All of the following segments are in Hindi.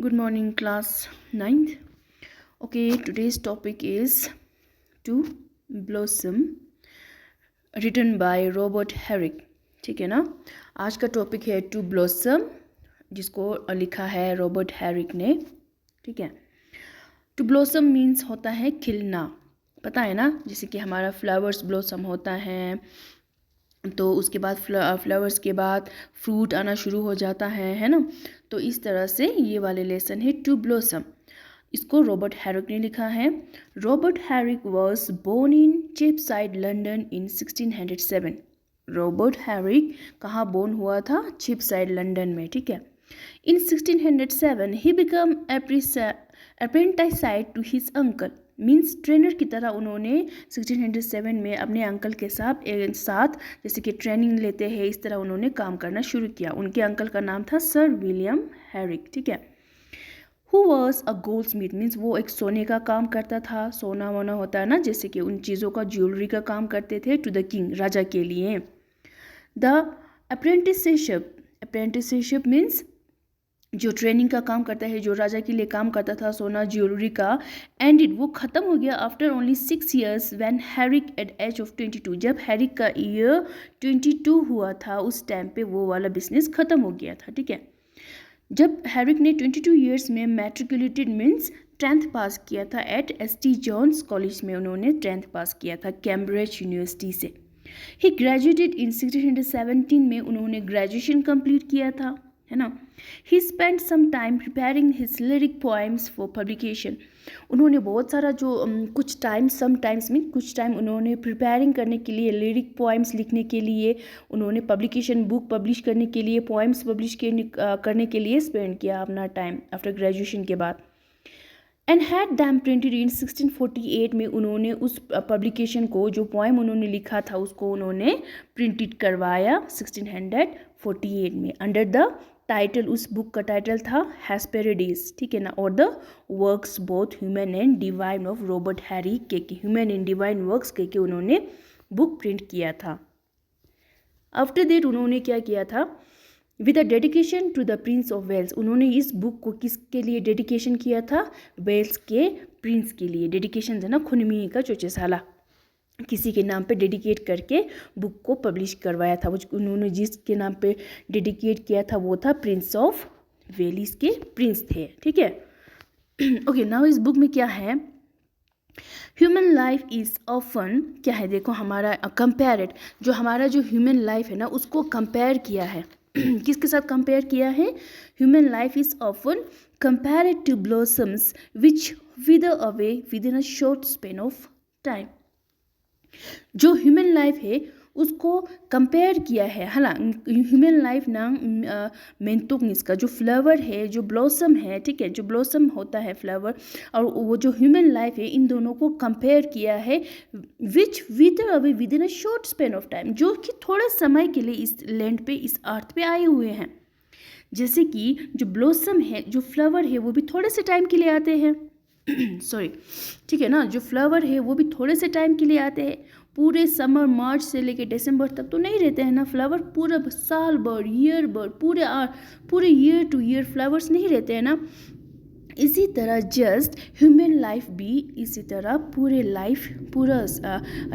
Good morning, class 9th. Okay, today's topic is To Blossom, written by Robert Herrick. ठीक है ना। आज का टॉपिक है टू ब्लॉसम, जिसको लिखा है रॉबर्ट हैरिक ने। ठीक है। टू ब्लॉसम मीन्स होता है खिलना, पता है ना। जैसे कि हमारा फ्लावर्स ब्लॉसम होता है, तो उसके बाद फ्लावर्स के बाद फ्रूट आना शुरू हो जाता है ना। तो इस तरह से ये वाले लेसन है टू ब्लॉसम। इसको रॉबर्ट हैरिक ने लिखा है। Robert Herrick was born in Cheapside London in 1607। Robert Herrick कहाँ बोर्न हुआ था? चिपसाइड लंदन में। ठीक है। In 1607 he become apprenticed to his uncle, means trainer की तरह उन्होंने 1607 में अपने अंकल के साथ जैसे कि ट्रेनिंग लेते हैं, इस तरह उन्होंने काम करना शुरू किया। उनके अंकल का नाम था सर विलियम हैरिक। ठीक है। Who was a gold Smith, means वो एक सोने का काम करता था। सोना वोना होता है ना, जैसे कि उन चीज़ों का ज्वेलरी का काम करते थे टू द किंग, राजा के लिए। द अप्रेंटिसशिप मीन्स जो ट्रेनिंग का काम करता है, जो राजा के लिए काम करता था सोना ज्वेलरी का, एंड वो ख़त्म हो गया after only 6 years when Herrick at age of 22। जब हैरिक का ईयर 22 हुआ था, उस टाइम पे वो वाला बिजनेस ख़त्म हो गया था। ठीक है। जब हैरिक ने 22 years में मैट्रिकुलेटेड मीन्स 10th पास किया था एट ST जॉन्स कॉलेज में, उन्होंने 10th पास किया था कैम्ब्रिज यूनिवर्सिटी से। ही ग्रेजुएटेड इन 1617 में उन्होंने ग्रेजुएशन कंप्लीट किया था, है ना। He spend some time preparing his lyric poems for publication. उन्होंने बहुत सारा कुछ टाइम उन्होंने प्रिपेयरिंग करने के लिए, लिरिक पोएम्स लिखने के लिए, उन्होंने पब्लिकेशन बुक पब्लिश करने के लिए, पोएम्स पब्लिश करने के लिए स्पेंड किया अपना टाइम आफ्टर ग्रेजुएशन के बाद। And had them printed in 1648 में उन्होंने उस पब्लिकेशन को, जो पोएम उन्होंने लिखा था, उसको उन्होंने प्रिंटेड करवाया 1648 में अंडर द टाइटल, उस बुक का टाइटल था हेस्पेरिडीज। ठीक है ना। और the works both human and divine of Robert Herrick के ह्यूमन एंड डिवाइन वर्क्स के उन्होंने बुक प्रिंट किया था। आफ्टर दैट उन्होंने क्या किया था? With a dedication to the Prince of Wales, उन्होंने इस बुक को किसके लिए डेडिकेशन किया था? वेल्स के प्रिंस के लिए। डेडिकेशन है ना, खुनमी का चोचेसाला, किसी के नाम पे डेडिकेट करके बुक को पब्लिश करवाया था। उन्होंने जिसके नाम पे डेडिकेट किया था वो था प्रिंस ऑफ वेलिस के प्रिंस थे। ठीक है। ओके, नाउ इस बुक में क्या है? ह्यूमन लाइफ इज़ ऑफन, क्या है देखो, हमारा कंपेयर्ड, जो हमारा जो ह्यूमन लाइफ है ना, उसको कंपेयर किया है। किसके साथ कंपेयर किया है? Human life is often compared to blossoms which wither away within a short span of time. जो ह्यूमन लाइफ है उसको कंपेयर किया है, है ना। ह्यूमन लाइफ ना मेंतोंगिस का जो फ्लावर है, जो ब्लॉसम है, ठीक है, जो ब्लॉसम होता है फ्लावर, और वो जो ह्यूमन लाइफ है, इन दोनों को कंपेयर किया है which wither away within a short span of time, जो कि थोड़े समय के लिए इस लैंड पे, इस अर्थ पे आए हुए हैं। जैसे कि जो ब्लॉसम है, जो फ्लावर है, वो भी थोड़े से टाइम के लिए आते हैं सॉरी, ठीक है ना। जो फ्लावर है वो भी थोड़े से टाइम के लिए आते हैं, पूरे समर मार्च से लेके दिसंबर तक तो नहीं रहते हैं ना फ्लावर, पूरा साल भर, ईयर भर, पूरे ईयर टू ईयर फ्लावर्स नहीं रहते हैं ना। इसी तरह जस्ट ह्यूमन लाइफ भी इसी तरह पूरा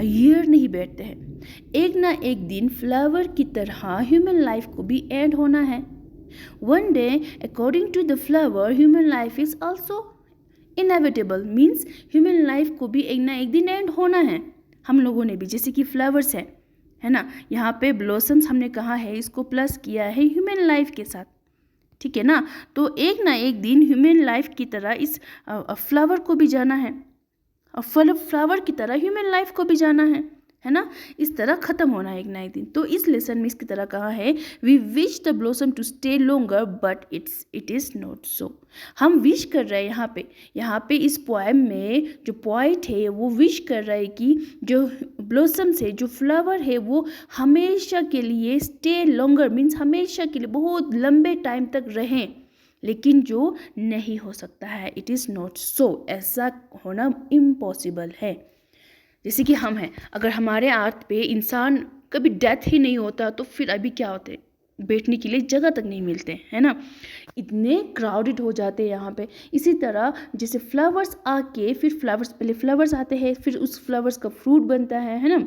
ईयर नहीं बैठते हैं। एक ना एक दिन फ्लावर की तरह ह्यूमन लाइफ को भी एंड होना है। One day according to the flower human life is also inevitable, means human life को भी एक ना एक दिन एंड होना है। हम लोगों ने भी, जैसे कि फ्लावर्स है ना, यहाँ पे ब्लॉसम्स हमने कहा है, इसको प्लस किया है ह्यूमन लाइफ के साथ। ठीक है ना। तो एक ना एक दिन ह्यूमन लाइफ की तरह इस फ्लावर को भी जाना है, और फ्लावर की तरह ह्यूमन लाइफ को भी जाना है ना। इस तरह ख़त्म होना है एक ना एक दिन। तो इस लेसन में इसकी तरह कहा है, we wish the blossom to stay longer but it is not so. हम विश कर रहे हैं यहाँ पे इस पोएम में जो पोइट है वो विश कर रहा है कि जो ब्लॉसम्स है, जो फ्लावर है, वो हमेशा के लिए स्टे लॉन्गर, मीन्स हमेशा के लिए बहुत लंबे टाइम तक रहें, लेकिन जो नहीं हो सकता है, इट इज़ नॉट सो, ऐसा होना इम्पॉसिबल है। जैसे कि हम हैं, अगर हमारे अर्थ पे इंसान कभी डेथ ही नहीं होता, तो फिर अभी क्या होते, बैठने के लिए जगह तक नहीं मिलते, है ना। इतने क्राउडेड हो जाते हैं यहाँ पे। इसी तरह जैसे फ्लावर्स आके फिर फ्लावर्स, पहले फ्लावर्स आते हैं, फिर उस फ्लावर्स का फ्रूट बनता है ना,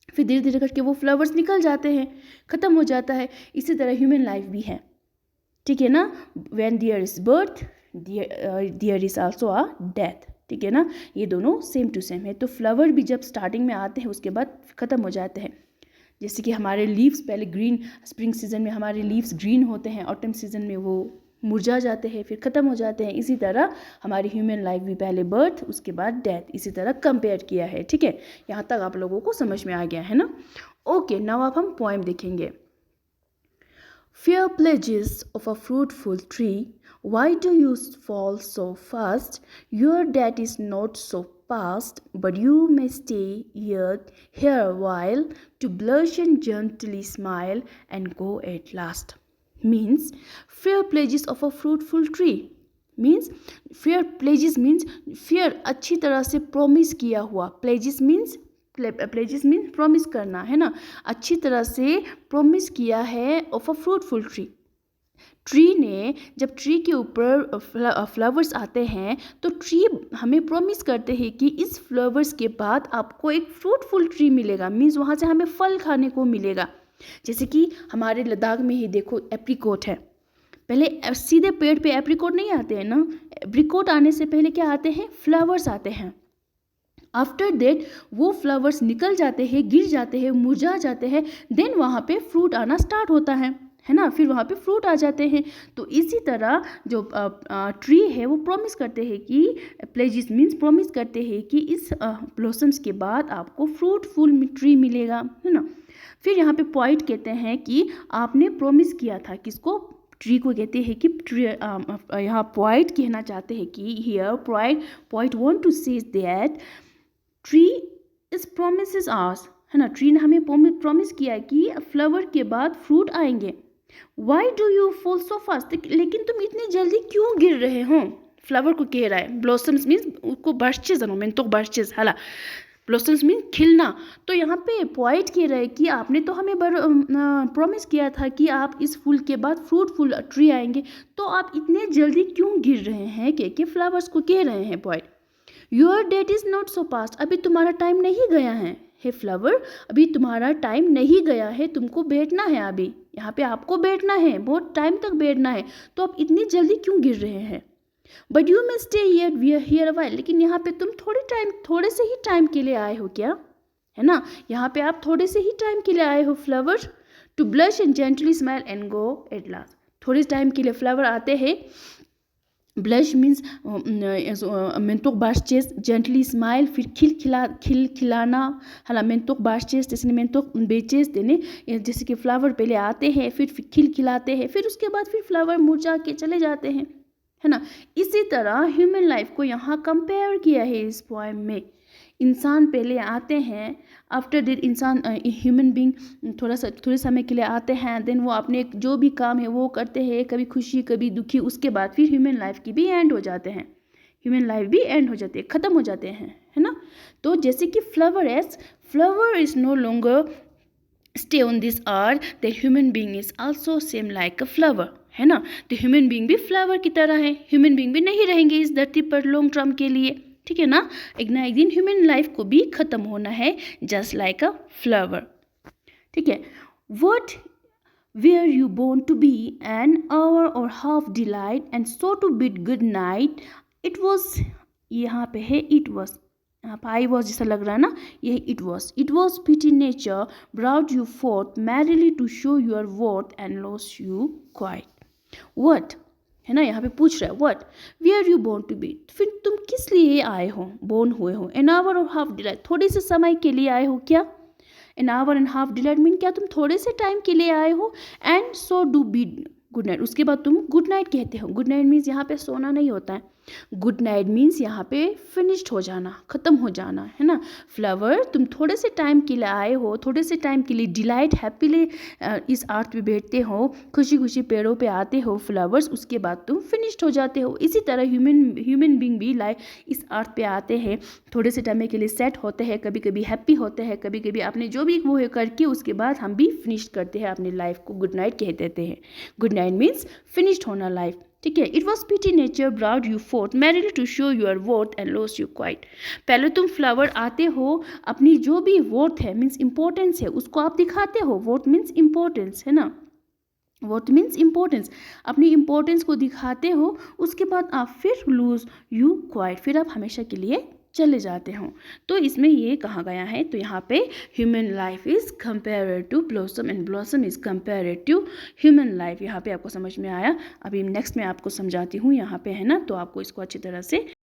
फिर धीरे धीरे करके वो फ्लावर्स निकल जाते हैं, ख़त्म हो जाता है। इसी तरह ह्यूमन लाइफ भी है, ठीक है ना। When there is birth there is also a death, ठीक है ना। ये दोनों सेम टू सेम है। तो फ्लावर भी जब स्टार्टिंग में आते हैं उसके बाद ख़त्म हो जाते हैं। जैसे कि हमारे लीव्स पहले ग्रीन, स्प्रिंग सीजन में हमारे लीव्स ग्रीन होते हैं, ऑटम सीजन में वो मुरझा जाते हैं, फिर ख़त्म हो जाते हैं। इसी तरह हमारी ह्यूमन लाइफ भी पहले बर्थ उसके बाद डेथ, इसी तरह कंपेयर किया है, ठीक है। यहाँ तक आप लोगों को समझ में आ गया है ना। ओके, नाउ अब हम पोएम देखेंगे। Fair pledges of a fruitful tree, why do you fall so fast? Your death is not so past, but you may stay here a while to blush and gently smile and go at last. Means fair pledges of a fruitful tree. Means fair pledges means fair अच्छी तरह से promise किया हुआ, pledges means प्रॉमिस करना है ना, अच्छी तरह से प्रॉमिस किया है of a fruitful tree. Tree ने, जब ट्री के ऊपर फ्लावर्स आते हैं तो ट्री हमें प्रॉमिस करते हैं कि इस फ्लावर्स के बाद आपको एक फ्रूटफुल ट्री मिलेगा, मीन्स वहाँ से हमें फल खाने को मिलेगा। जैसे कि हमारे लद्दाख में ही देखो एप्रिकॉट है, पहले सीधे पेड़ पे एप्रिकॉट नहीं आते हैं ना, एप्रिकॉट आने से पहले क्या आते हैं, फ्लावर्स आते हैं। आफ्टर दैट वो फ्लावर्स निकल जाते हैं, गिर जाते हैं, मुरझा जाते हैं, देन वहाँ पे फ्रूट आना स्टार्ट होता है ना, फिर वहाँ पे फ्रूट आ जाते हैं। तो इसी तरह जो ट्री है वो प्रॉमिस करते हैं कि प्लेजिस मीन्स प्रॉमिस करते हैं कि इस ब्लॉसम्स के बाद आपको फ्रूटफुल ट्री मिलेगा, है ना। फिर यहाँ पे पॉइंट कहते हैं कि आपने प्रॉमिस किया था, किसको, ट्री को कहते हैं कि ट्री, यहाँ पॉइंट कहना चाहते हैं कि here point want to say that tree is promises hours, है ना। ट्री ने हमें प्रॉमिस किया है कि फ्लावर के बाद फ्रूट आएंगे। Why do you fall so fast, लेकिन तुम इतनी जल्दी क्यों गिर रहे हो, फ्लावर को कह रहा है। ब्लॉसम्स मीन्स उसको बर्चेज मैं तो बर्चेज हाला, ब्लॉसम्स मीन्स खिलना। तो यहाँ पे पॉइंट कह रहा है कि आपने तो हमें प्रॉमिस किया था कि आप इस फूल के बाद फ्रूटफुल ट्री आएंगे, तो आप इतने जल्दी क्यों गिर रहे हैं, के फ्लावर्स को कह रहे हैं point. Your that is not so past, अभी तुम्हारा टाइम नहीं गया है, हे फ्लावर अभी तुम्हारा टाइम नहीं गया है, तुमको बैठना है, अभी यहाँ पे आपको बैठना है, बहुत टाइम तक बैठना है, तो आप इतनी जल्दी क्यों गिर रहे हैं। But you may stay here a while, लेकिन यहाँ पे तुम थोड़े से ही टाइम के लिए आए हो क्या, है ना। यहाँ पे आप थोड़े से ही टाइम के लिए आए हो flower, to blush and gently smile and go at last. थोड़े टाइम के लिए फ्लावर आते हैं, ब्लश मीन्स मेंतोक बार्चेस, जेंटली स्माइल फिर खिलाना, है मेंतोक बार्चेस जैसे मेंतोक बेचेस देने, जैसे कि फ्लावर पहले आते हैं फिर खिलाते हैं, फिर उसके बाद फिर फ्लावर मुरझा के चले जाते हैं, है ना। इसी तरह ह्यूमन लाइफ को यहाँ कंपेयर किया है इस पोएम में। इंसान पहले आते हैं, आफ्टर दैट इंसान ह्यूमन बीइंग थोड़े समय के लिए आते हैं, देन वो अपने जो भी काम है वो करते हैं, कभी खुशी कभी दुखी, उसके बाद फिर ह्यूमन लाइफ की भी एंड हो जाते हैं, ह्यूमन लाइफ भी एंड हो जाते हैं, ख़त्म हो जाते हैं, है ना। तो जैसे कि flower is no longer stay on this earth, that human being is also same like a flower, है ना। तो ह्यूमन बीइंग भी फ्लावर की तरह है, ह्यूमन बीइंग भी नहीं रहेंगे इस धरती पर लॉन्ग टर्म के लिए, ठीक है ना। एक ना एक दिन ह्यूमन लाइफ को भी ख़त्म होना है, जस्ट लाइक अ फ्लावर, ठीक है। What were you born to be, an hour or half delight, and so to bid good night? It was, यहाँ पे है it was, यहाँ पे I was जैसा लग रहा है ना, यही it was pity nature brought you forth merrily to show your worth and lost you quite. What, है ना, यहाँ पे पूछ रहा है what, were you born to be, फिर तुम किस लिए आए हो, बोर्न हुए हो। एन आवर और हाफ डिलाइट, थोड़े से समय के लिए आए हो क्या, an hour and half delight mean क्या तुम थोड़े से टाइम के लिए आए हो, and so do be good night, उसके बाद तुम गुड नाइट कहते हो। गुड नाइट मीन्स यहाँ पे सोना नहीं होता है, गुड नाइट मीन्स यहाँ पे फिनिश्ड हो जाना, ख़त्म हो जाना, है ना। फ्लावर तुम थोड़े से टाइम के लिए आए हो, थोड़े से टाइम के लिए डिलाइट हैप्पीली इस अर्थ पे बैठते हो, खुशी खुशी पेड़ों पे आते हो फ्लावर्स, उसके बाद तुम फिनिश्ड हो जाते हो। इसी तरह ह्यूमन बीइंग भी लाइक इस अर्थ पे आते हैं, थोड़े से टाइम के लिए सेट होते हैं, कभी कभी हैप्पी होते हैं, कभी कभी आपने जो भी वो है करके उसके बाद हम भी फिनिश करते हैं अपनी लाइफ को, गुड नाइट कह देते हैं। गुड नाइट मीन्स फिनिश्ड होना लाइफ। ठीक है। It was pity nature brought you forth merely to show your worth and lose you quite. पहले तुम फ्लावर आते हो, अपनी जो भी वर्थ है मीन्स इंपॉर्टेंस है उसको आप दिखाते हो। वर्थ मीन्स इंपॉर्टेंस, है ना, वर्थ मीन्स इंपॉर्टेंस, अपनी इंपॉर्टेंस को दिखाते हो, उसके बाद आप फिर लूज यू क्वाइट, फिर आप हमेशा के लिए चले जाते हो। तो इसमें ये कहा गया है, तो यहाँ पे human life is compared to blossom and blossom is compared to human life. यहाँ पे आपको समझ में आया। अभी नेक्स्ट मैं आपको समझाती हूँ, यहाँ पे है ना, तो आपको इसको अच्छी तरह से